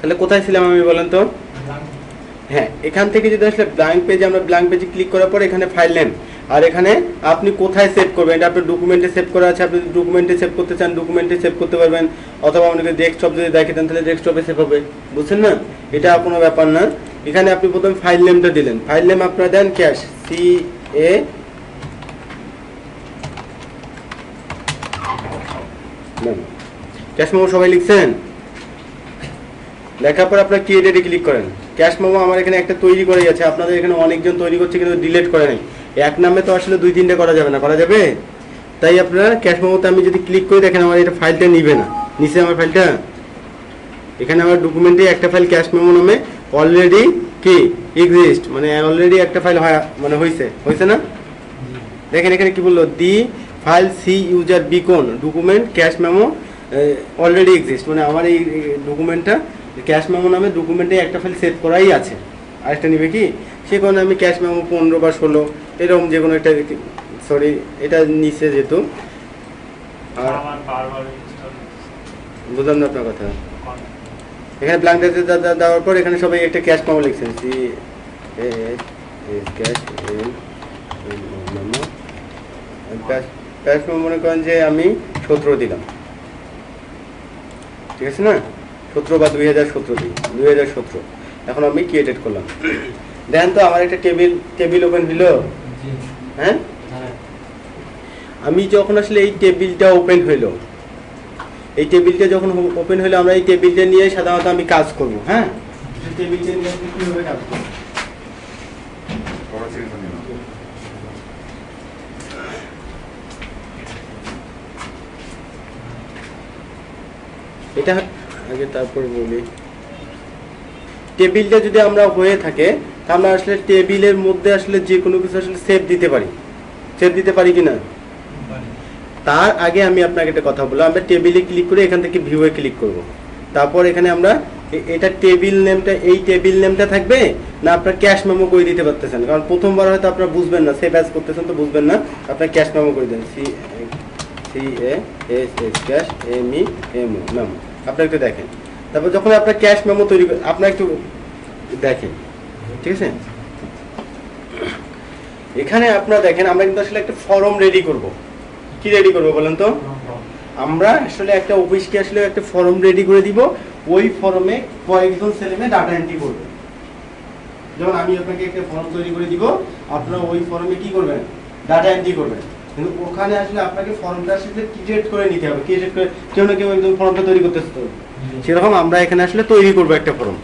তাহলে কোথায় ছিলাম আমি বলেন তো? হ্যাঁ, এখান থেকে যদি আসলে ব্ল্যাঙ্ক পেজে, আমরা ব্ল্যাঙ্ক পেজে ক্লিক করার পর এখানে ফাইল নেম, আর এখানে আপনি কোথায় সেভ করবেন, এটা আপনার ডকুমেন্টে সেভ করা আছে, আপনি ডকুমেন্টে সেভ করতে চান ডকুমেন্টে সেভ করতে পারবেন, অথবা আপনাকে ডেস্কটপ যদি দেখে দেন তাহলে ডেস্কটপে সেভ হবে, বুঝছেন না? এটা কোনো ব্যাপার না। এখানে আপনি প্রথমে ফাইল নেমটা দিলেন, ফাইল নেম আপনারা দেন ক্যাশ, CA ক্যাশ মেমো সবাই লিখছেন? লেখার পর আপনার ক্রিয়েটে ক্লিক করেন। ক্যাশ মেমো আমার এখানে একটা তৈরি করে গেছে, আপনাদের এখানে অনেকজন তৈরি করছে কিন্তু ডিলিট করে নাই। এক নামে তো আসলে 2-3টে করা যাবে না, করা যাবে? তাই আপনারা ক্যাশ মেমোতে আমি যদি ক্লিক করি দেখেন আমার এটা ফাইলটা নিবে না, নিচে আমার ফাইলটা এখানে আমার ডকুমেন্টে একটা ফাইল ক্যাশ মেমো নামে অলরেডি কি এক্সিস্ট, মানে অলরেডি একটা ফাইল হয়, মানে হয়েছে না? দেখেন এখানে কি বললো, the file C user beacon document cash memo already exist, মানে আমার এই ডকুমেন্টটা ক্যাশ মেমো নামে ডকুমেন্টে একটা ফাইল সেভ করাই আছে, আরেকটা নিবে কি, সে কারণে আমি ক্যাশ মেমো 15 বা 16 এরকম যে কোনো একটা, সরি এটা নিচে যেত, আর বুঝলাম না আপনার কথা। এখানে ব্ল্যাঙ্ক দেওয়ার পর এখানে সবাই একটা ক্যাশ মেমো লিখছেন, C cash memo, cash memo মনে করেন যে আমি 17 দিলাম, ঠিক আছে না? 17 বা 2017 দিই, 2017। এখন আমি ক্রিয়েটেড করলাম, দেখেন তো আমার একটা টেবিল ওপেন হলো। হ্যাঁ, আমি যখন আসলে এই টেবিলটা ওপেন হইলো, এই টেবিলটা যখন ওপেন হইলো, আমরা এই টেবিলটা নিয়ে সাধারণত আমি কাজ করব। হ্যাঁ, টেবিলটা নিয়ে কিভাবে কাজ করব, এটা আগে তারপর বলি। টেবিলটা যদি আমরা হয়ে থাকে তাহলে আসলে টেবিলের মধ্যে আসলে যে কোনো কিছু আসলে সেভ দিতে পারি কিনা? তার আগে আমি আপনাকে একটা কথা বললাম, আমরা টেবিলে ক্লিক করে এখান থেকে ভিউয়ে ক্লিক করব, তারপর এখানে আমরা এটা টেবিল নেমটা, এই টেবিল নেমটা থাকবে না আপনার ক্যাশ মেমো করে দিতে পারতেছেন, কারণ প্রথমবার হয়তো আপনারা বুঝবেন না, সেভ অ্যাজ করতেছেন তো বুঝবেন না, আপনার ক্যাশ মেমো করে দেন, CASS ক্যাশ MEMO মেমো, আপনারা একটু দেখেন। তারপর যখন আপনার ক্যাশ মেমো তৈরি করে আপনারা একটু দেখেন, ঠিক আছে? এখানে আপনারা দেখেন আমরা কিন্তু আসলে একটা ফর্ম রেডি করব। কি রেডি করব বলেন তো? আমরা আসলে একটা অফিসকে আসলে একটা ফর্ম রেডি করে দিব, ওই ফর্মে কয়েকজন ছেলেমেয়ে ডাটা এন্ট্রি করবে। যেমন আমি আপনাকে একটা ফর্ম তৈরি করে দিব, আপনারা ওই ফর্মে কি করবেন, ডাটা এন্ট্রি করবেন, কিন্তু ওখানে আসলে আপনাকে ফর্মটা আসলে ক্রিয়েট করে নিতে হবে, ক্রিয়েট করে কেউ না কেউ একদম ফর্মটা তৈরি করতেছে, তো সেরকম আমরা এখানে আসলে তৈরি করব একটা ফর্ম।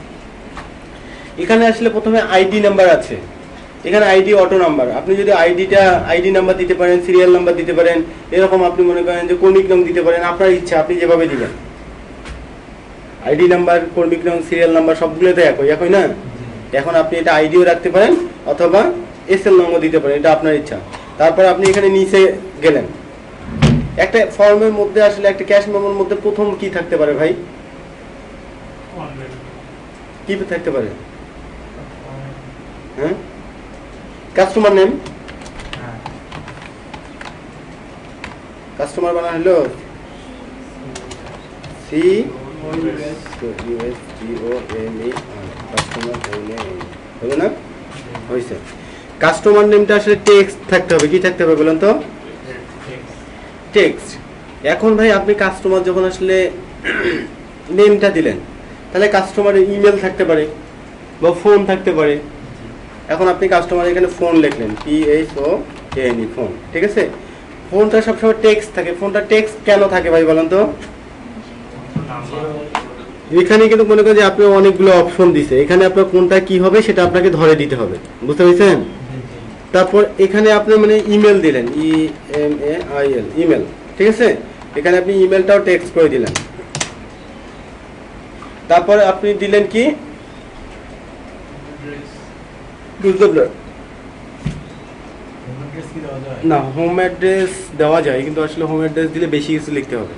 এখানে আসলে প্রথমে আইডি নাম্বার আছে, এখানে আইডি অটো নাম্বার, আপনি যদি আইডি নাম্বার দিতে পারেন, সিরিয়াল নাম্বার দিতে পারেন, এরকম আপনি মনে করেন যে কর্মিক নাম দিতে পারেন, আপনার ইচ্ছা, আপনি যেভাবে দিবেন। আইডি নাম্বার, কর্মিক নাম, সিরিয়াল নাম্বার সবগুলো তো একই না? এখন আপনি এটা আইডিও রাখতে পারেন অথবা এসএল নামও দিতে পারেন, এটা আপনার ইচ্ছা। তারপর আপনি এখানে নিচে গেলেন, একটা ফর্মের মধ্যে আসলে একটা ক্যাশ মেমোর মধ্যে প্রথম কি থাকতে পারে ভাই? কি থাকতে পারে? হ্যাঁ, কাস্টমার নেম, কাস্টমার বানানো হলো CUSTOME, কাস্টমার হলো না? হয়েছে। কাস্টমার নেমটা আসলে টেক্সট থাকতে হবে, কি থাকতে হবে বলেন তো? টেক্সট। এখন ভাই আপনি কাস্টমার যখন আসলে নেমটা দিলেন, তাহলে কাস্টমারের ইমেল থাকতে পারে বা ফোন থাকতে পারে। এখন আপনি কাস্টমার এখানে ফোন লিখলেন, PHONE ফোন, ঠিক আছে? ফোনটা সবসময় টেক্সট থাকে, ফোনটা টেক্সট কেন থাকে ভাই বলেন তো? এখানে কিন্তু মনে করেন যে আপনি অনেকগুলো অপশন দিছে, এখানে আপনার কোনটা কি হবে সেটা আপনাকে ধরে দিতে হবে, বুঝতে পেরেছেন? তারপর এখানে আপনি মানে ইমেল দিলেন, EMAIL ইমেল, ঠিক আছে? এখানে আপনি ইমেলটাও টেক্সট করে দিলেন। তারপর আপনি দিলেন কি না, হোম অ্যাড্রেস দেওয়া যায়, কিন্তু আসলে হোম অ্যাড্রেস দিলে বেশি কিছু লিখতে হবে,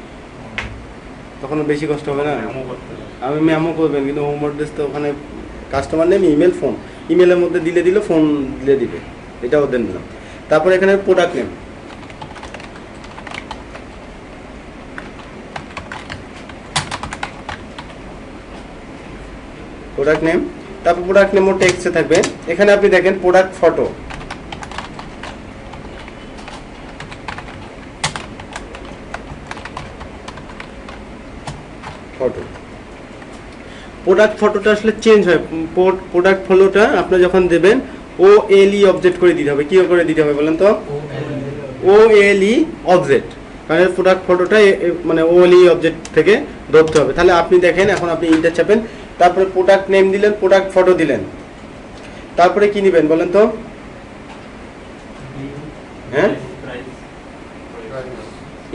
তখন বেশি কষ্ট হবে না? আমি মেমো করবেন, কিন্তু হোম অ্যাড্রেস তো ওখানে কাস্টমার নেম, ইমেল, ফোন, ইমেলের মধ্যে দিলে ফোন দিবে, এটা ওদের না। তারপর এখানে প্রোডাক্ট নেম, প্রোডাক্ট নেম, তারপর প্রোডাক্ট নেমও টেক্সটে থাকবে। এখানে আপনি দেখেন প্রোডাক্ট ফটো, ফটো প্রোডাক্ট ফটোটা আসলে চেঞ্জ হয়। প্রোডাক্ট ফটোটা আপনি যখন দেবেন ও এল ই অবজেক্ট করে দিতে হবে। কি করে দিতে হবে বলেন তো? ও এল ই অবজেক্ট, কারণ প্রোডাক্ট ফটোটা মানে ও এল ই অবজেক্ট থেকে ধরতে হবে। তাহলে আপনি দেখেন এখন আপনি ইন্টার চাপেন, তারপরে প্রোডাক্ট নেম দিলেন, প্রোডাক্ট ফটো দিলেন, তারপরে কি নেবেন বলেন তো? হ্যাঁ,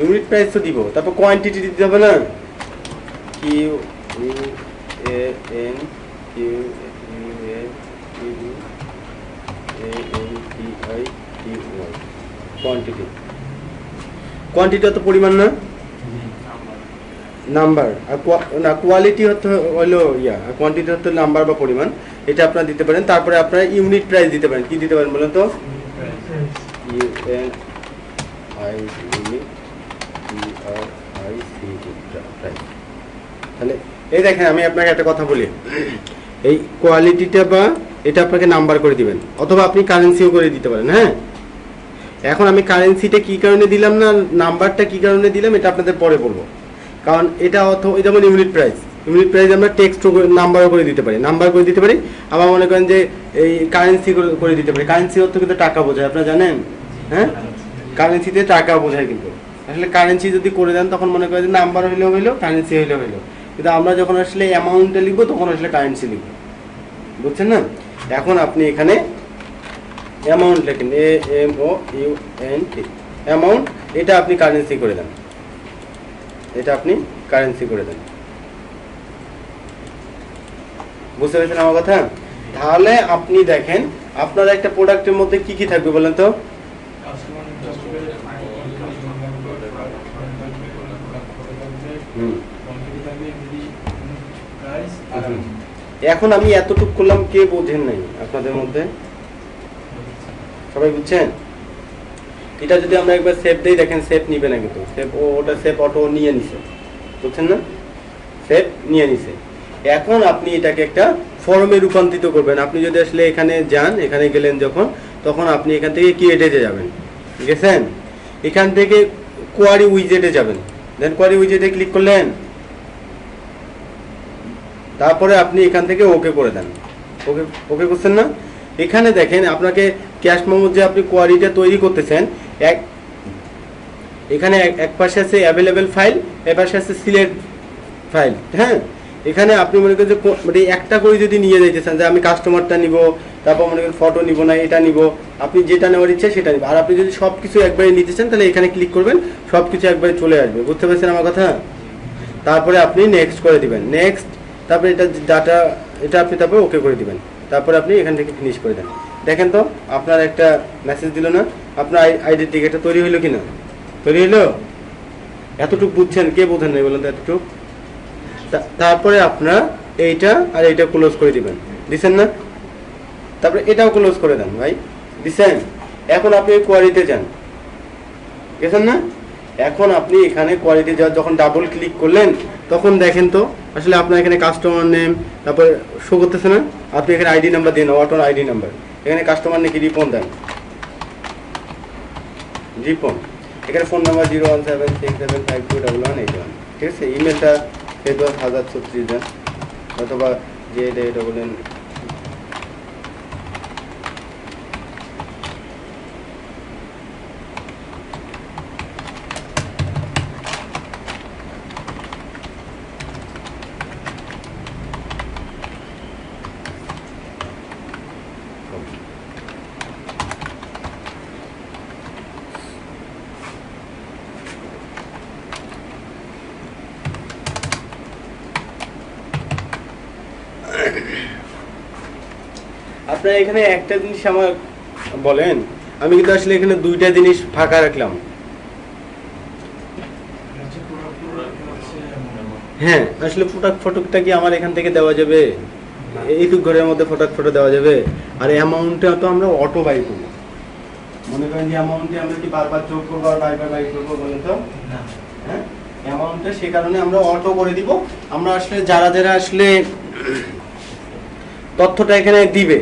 ইউনিট প্রাইস তো দিব, তারপর কোয়ান্টিটি দিতে হবে না? Q U A N Q U A Q A N T I Q Y, quantity. Quantity তো পরিমাণ না, নাম্বার। আর না, কোয়ালিটি হলো ইয়া, আর কোয়ান্টিটি হচ্ছে নাম্বার বা পরিমাণ, এটা আপনারা দিতে পারেন। তারপরে আপনারা ইউনিট প্রাইস দিতে পারেন। কি দিতে পারেন বলেন তো? U N I unit T R I C price. তাহলে এই দেখেন আমি আপনাকে একটা কথা বলি, এই কোয়ালিটিটা বা এটা আপনাকে নাম্বার করে দিবেন, অথবা আপনি কারেন্সিও করে দিতে পারেন। হ্যাঁ, এখন আমি কারেন্সিটা কি কারণে দিলাম না নাম্বারটা কি কারণে দিলাম এটা আপনাদের পরে বলবো। কারণ এটা যেমন ইউনিট প্রাইস, ইউনিট প্রাইস আমরা টেক্সট নাম্বারও করে দিতে পারি, নাম্বার করে দিতে পারি। আবার মনে করেন যে এই কারেন্সি করে দিতে পারি। কারেন্সি অর্থ কিন্তু টাকা বোঝায়, আপনারা জানেন? হ্যাঁ, কারেন্সিতে টাকা বোঝায়। কিন্তু আসলে কারেন্সি যদি করে দেন তখন মনে করেন যে নাম্বার হইলেও কারেন্সি হইলেও। কিন্তু আমরা যখন আসলে অ্যামাউন্টটা লিখবো তখন আসলে কারেন্সি লিখবো, বুঝছেন না? এখন আপনি এখানে অ্যামাউন্ট লেখেন, A M O U N T, amount. এটা আপনি কারেন্সি করে দেন, এটা আপনি কারেন্সি করে দেন। বুঝতে পেরেছেন আমার কথা? তাহলে আপনি দেখেন আপনার একটা প্রোডাক্টের মধ্যে কি কি থাকবে বলেন তো? এখন আমি এতটুকু করলাম, কে বোঝেন নাই আপনাদের মধ্যে? সবাই বুঝছেন? এটা যদি আমরা একবার সেভ দেই, দেখেন সেভ নিবে না, কিন্তু সেভ ওটা সেভ অটো নিয়ে নিছে, বুঝছেন না? সেভ নিয়ে নিছে। এখন আপনি এটাকে একটা ফর্মে রূপান্তরিত করবেন। আপনি যদি আসলে এখানে যান, এখানে গেলেন যখন, তখন আপনি এখান থেকে ক্রিয়েটে যাবেন, গেছেন, এখান থেকে কোয়ারি উইজেটে যাবেন, দেন কোয়ারি উইজেটে ক্লিক করলেন, তারপরে আপনি এখান থেকে ওকে করে দেন। ওকে ওকে করছেন না? এখানে দেখেন আপনাকে ক্যাশ মেমো যে আপনি কোয়ারিটা তৈরি করতেছেন, এখানে এক পাশে আছে অ্যাভেলেবেল ফাইল, এ পাশে আছে সিলেক্ট ফাইল। হ্যাঁ, এখানে আপনি মনে করেন যে মানে একটা করে যদি নিয়ে যাইতেছেন, যে আমি কাস্টমারটা নিব, তারপর মনে করেন ফটো নিব না এটা নিব, আপনি যেটা নেওয়ার ইচ্ছা সেটা নিব। আর আপনি যদি সব কিছু একবারে নিতে চান তাহলে এখানে ক্লিক করবেন, সব কিছু একবারে চলে আসবে। বুঝতে পেরেছেন আমার কথা? তারপরে আপনি নেক্সট করে দিবেন, নেক্সট, তারপরে এটা ডাটা, এটা আপনি তারপরে ওকে করে দিবেন, তারপরে আপনি এখান থেকে ফিনিশ করে দেন। দেখেন তো আপনার একটা মেসেজ দিল না? আপনার আইডেন্টিটি তৈরি হইলো কিনা? তৈরি হইলো? এতটুকু বুঝছেন? কে বোঝেন নাই বলেন তো এতটুকু? তারপরে আপনার এইটা আর এইটা ক্লোজ করে দিবেন, দিছেন না? তারপরে এটাও ক্লোজ করে দেন ভাই, দিছেন? এখন আপনি কোয়ারিতে যান, গেছেন না? এখন আপনি এখানে কোয়ালিটি যখন ডাবল ক্লিক করলেন তখন দেখেন তো আসলে আপনার এখানে কাস্টমার নেম, তারপর শো করতেছে না? আপনি এখানে আইডি নাম্বার দিন, অটোর আইডি নাম্বার, এখানে কাস্টমার নাকি রিপন দেন, রিপন, এখানে ফোন নাম্বার 01767521181, ঠিক আছে? ইমেলটা ফেরদৌস 1036 দেন, অথবা যে এটা বলেন আপনারা এখানে একটা জিনিস আমার বলেন, আমি কিন্তু আসলে এখানে দুইটা জিনিস ফাঁকা রাখলাম। হ্যাঁ, আসলে ফটোটা কি আমার এখান থেকে দেওয়া যাবে? এইটুক ঘরের মধ্যে ফটো দেওয়া যাবে? আর অ্যামাউন্টটা তো আমরা অটো বাই করবো। মনে করেন যে অ্যামাউন্টে আমরা কি বারবার যোগ করবো আর বারবার বাই করবো বলেন তো? হ্যাঁ, অ্যামাউন্টটা সে কারণে আমরা অটো করে দিব। আমরা আসলে যারা আসলে তথ্যটা এখানে দিবে।